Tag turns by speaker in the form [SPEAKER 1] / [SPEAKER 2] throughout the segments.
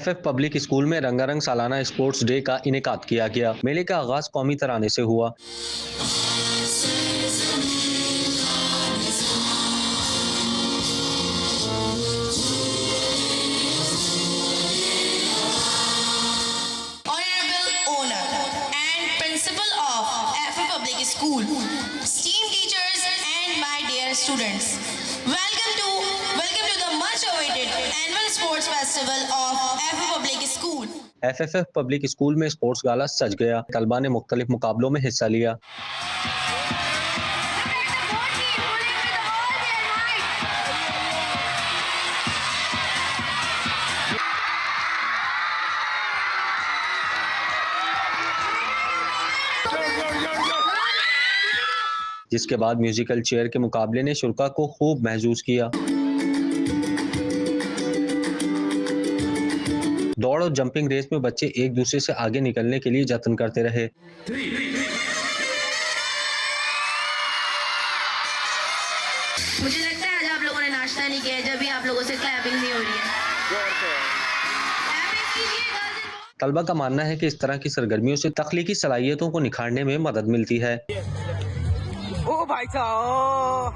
[SPEAKER 1] FF public school में रंगारंग सालाना स्पोर्ट्स डे का इनेकाद किया गया। मेले का आगाज कौमी तराने से हुआ।
[SPEAKER 2] School, esteemed teachers and my dear students, welcome to the much awaited annual sports festival of FF Public School.
[SPEAKER 1] FF public school में स्पोर्ट्स गाला सज गया। तलबा ने मुख्तलिफ मुकाबलों में हिस्सा लिया। जिसके बाद म्यूजिकल चेयर के मुकाबले ने शुरा को खूब महसूस किया। दौड़ और जंपिंग रेस में बच्चे एक दूसरे से आगे निकलने के लिए जतन करते रहे।
[SPEAKER 2] मुझे लगता है आज आप लोगों ने नाश्ता नहीं किया, जब भी आप लोगों से क्लैपिंग नहीं हो रही है।
[SPEAKER 1] तलबा का मानना है कि इस तरह की सरगर्मियों से तख्लीकी सलाहियतों को निखारने में मदद मिलती है।
[SPEAKER 3] ओ भाई साहब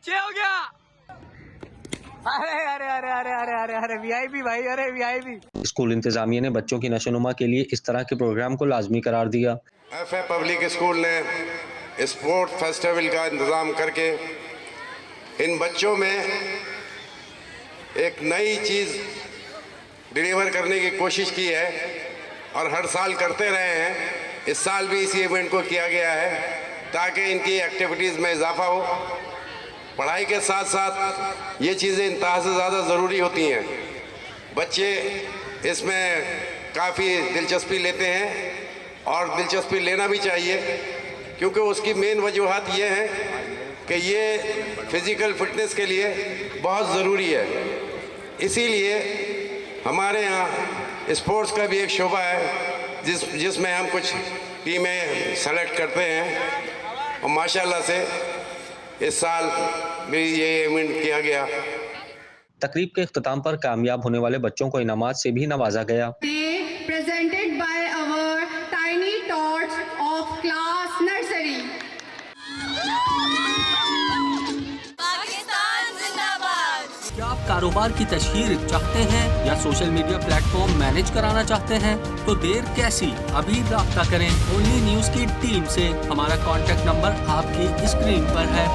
[SPEAKER 3] हो गया। अरे अरे अरे अरे अरे अरे अरे वीआईपी भाई, अरे वीआईपी।
[SPEAKER 1] स्कूल इंतजामिया ने बच्चों की नशोनुमा के लिए इस तरह के प्रोग्राम को लाजमी करार दिया।
[SPEAKER 4] एफएफ पब्लिक स्कूल ने स्पोर्ट फेस्टिवल का इंतज़ाम करके इन बच्चों में एक नई चीज़ डिलीवर करने की कोशिश की है और हर साल करते रहे हैं। इस साल भी इसी इवेंट को किया गया है ताकि इनकी एक्टिविटीज़ में इजाफा हो। पढ़ाई के साथ साथ ये चीज़ें इंतहा से ज़्यादा ज़रूरी होती हैं। बच्चे इसमें काफ़ी दिलचस्पी लेते हैं और दिलचस्पी लेना भी चाहिए, क्योंकि उसकी मेन वजूहात ये हैं कि ये फिज़िकल फिटनेस के लिए बहुत ज़रूरी है। इसीलिए हमारे यहाँ स्पोर्ट्स का भी एक शोबा है जिसमें हम कुछ टीमें सेलेक्ट करते हैं और माशाल्लाह से इस साल भी ये इवेंट किया गया।
[SPEAKER 1] तकरीब के इख्तिताम पर कामयाब होने वाले बच्चों को इनामात से भी नवाजा गया।
[SPEAKER 5] Presented by our tiny tots of class nursery.
[SPEAKER 2] Pakistan जिंदाबाद।
[SPEAKER 6] क्या आप कारोबार की तशहीर चाहते हैं या सोशल मीडिया प्लेटफॉर्म मैनेज कराना चाहते हैं तो देर कैसी, अभी राब्ता करें ओनली न्यूज की टीम से। हमारा कॉन्टेक्ट नंबर आपकी स्क्रीन पर है।